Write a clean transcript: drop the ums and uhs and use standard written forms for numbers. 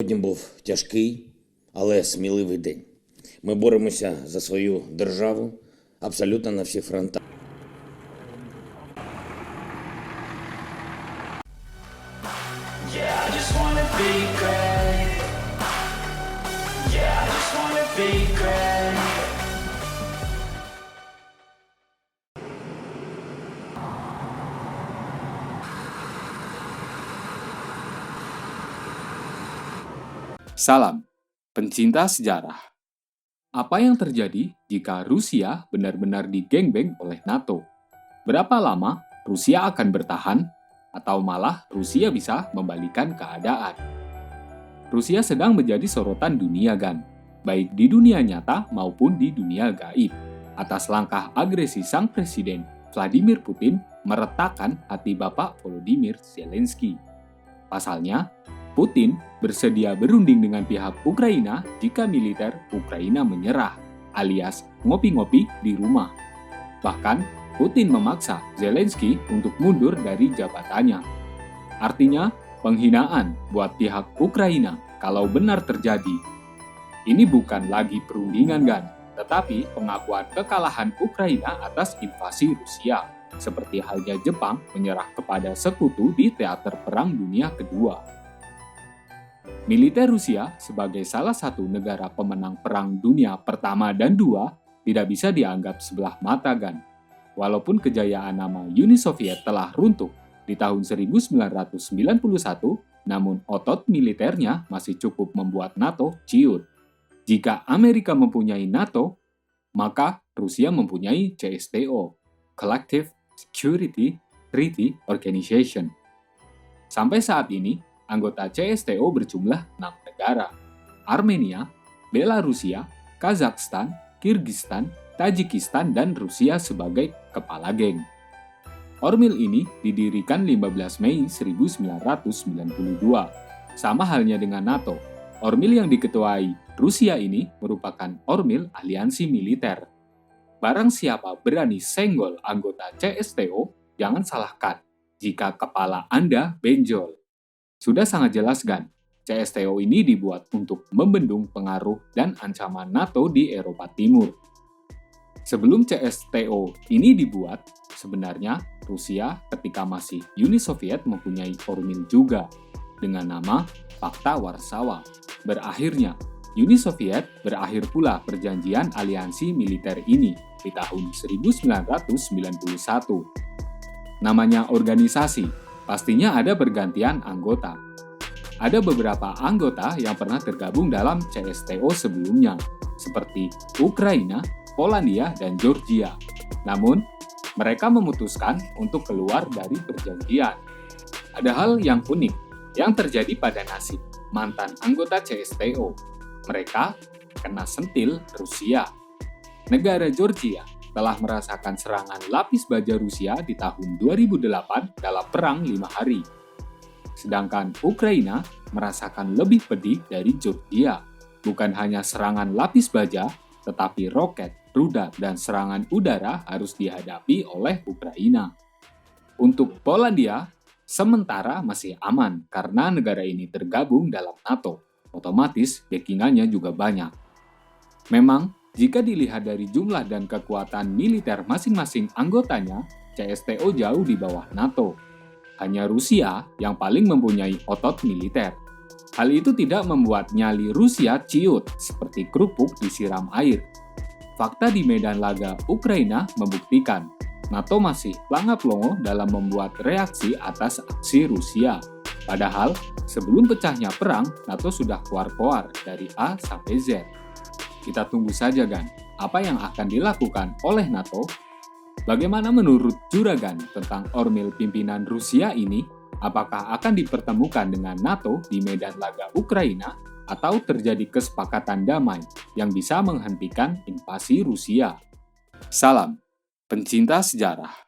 Сьогодні був тяжкий, але сміливий день. Ми боремося за свою державу абсолютно на всіх фронтах. Yeah, I just wanna be great. Yeah, I just wanna be great. Salam, pencinta sejarah. Apa yang terjadi jika Rusia benar-benar digengbeng oleh NATO? Berapa lama Rusia akan bertahan, atau malah Rusia bisa membalikan keadaan? Rusia sedang menjadi sorotan dunia gan, baik di dunia nyata maupun di dunia gaib, atas langkah agresi sang presiden Vladimir Putin meretakkan hati Bapak Volodymyr Zelensky. Pasalnya, Putin bersedia berunding dengan pihak Ukraina jika militer Ukraina menyerah, alias ngopi-ngopi di rumah. Bahkan, Putin memaksa Zelensky untuk mundur dari jabatannya. Artinya, penghinaan buat pihak Ukraina kalau benar terjadi. Ini bukan lagi perundingan, gan, tetapi pengakuan kekalahan Ukraina atas invasi Rusia, seperti halnya Jepang menyerah kepada sekutu di teater Perang Dunia Kedua. Militer Rusia sebagai salah satu negara pemenang Perang Dunia Pertama dan II tidak bisa dianggap sebelah mata, gan. Walaupun kejayaan nama Uni Soviet telah runtuh di tahun 1991, namun otot militernya masih cukup membuat NATO ciut. Jika Amerika mempunyai NATO, maka Rusia mempunyai CSTO, Collective Security Treaty Organization. Sampai saat ini, anggota CSTO berjumlah 6 negara: Armenia, Belarusia, Kazakhstan, Kirgistan, Tajikistan, dan Rusia sebagai kepala geng. Ormil ini didirikan 15 Mei 1992. Sama halnya dengan NATO, Ormil yang diketuai Rusia ini merupakan Ormil aliansi militer. Barang siapa berani senggol anggota CSTO, jangan salahkan jika kepala Anda benjol. Sudah sangat jelas, kan? CSTO ini dibuat untuk membendung pengaruh dan ancaman NATO di Eropa Timur. Sebelum CSTO ini dibuat, sebenarnya Rusia ketika masih Uni Soviet mempunyai formil juga dengan nama Fakta Warsawa. Berakhirnya, Uni Soviet berakhir pula perjanjian aliansi militer ini di tahun 1991. Namanya organisasi, pastinya ada pergantian anggota. Ada beberapa anggota yang pernah tergabung dalam CSTO sebelumnya, seperti Ukraina, Polandia, dan Georgia. Namun, mereka memutuskan untuk keluar dari perjanjian. Ada hal yang unik yang terjadi pada nasib mantan anggota CSTO. Mereka kena sentil Rusia. Negara Georgia telah merasakan serangan lapis baja Rusia di tahun 2008 dalam Perang 5 Hari. Sedangkan Ukraina merasakan lebih pedih dari Georgia. Bukan hanya serangan lapis baja, tetapi roket, rudal, dan serangan udara harus dihadapi oleh Ukraina. Untuk Polandia, sementara masih aman karena negara ini tergabung dalam NATO. Otomatis backingannya juga banyak. Memang, jika dilihat dari jumlah dan kekuatan militer masing-masing anggotanya, CSTO jauh di bawah NATO. Hanya Rusia yang paling mempunyai otot militer. Hal itu tidak membuat nyali Rusia ciut seperti kerupuk disiram air. Fakta di medan laga Ukraina membuktikan NATO masih pelangap-longo dalam membuat reaksi atas aksi Rusia. Padahal, sebelum pecahnya perang, NATO sudah keluar-keluar dari A sampai Z. Kita tunggu saja, gan, apa yang akan dilakukan oleh NATO. Bagaimana menurut Juragan tentang Ormil pimpinan Rusia ini? Apakah akan dipertemukan dengan NATO di medan laga Ukraina atau terjadi kesepakatan damai yang bisa menghentikan invasi Rusia? Salam, pencinta sejarah.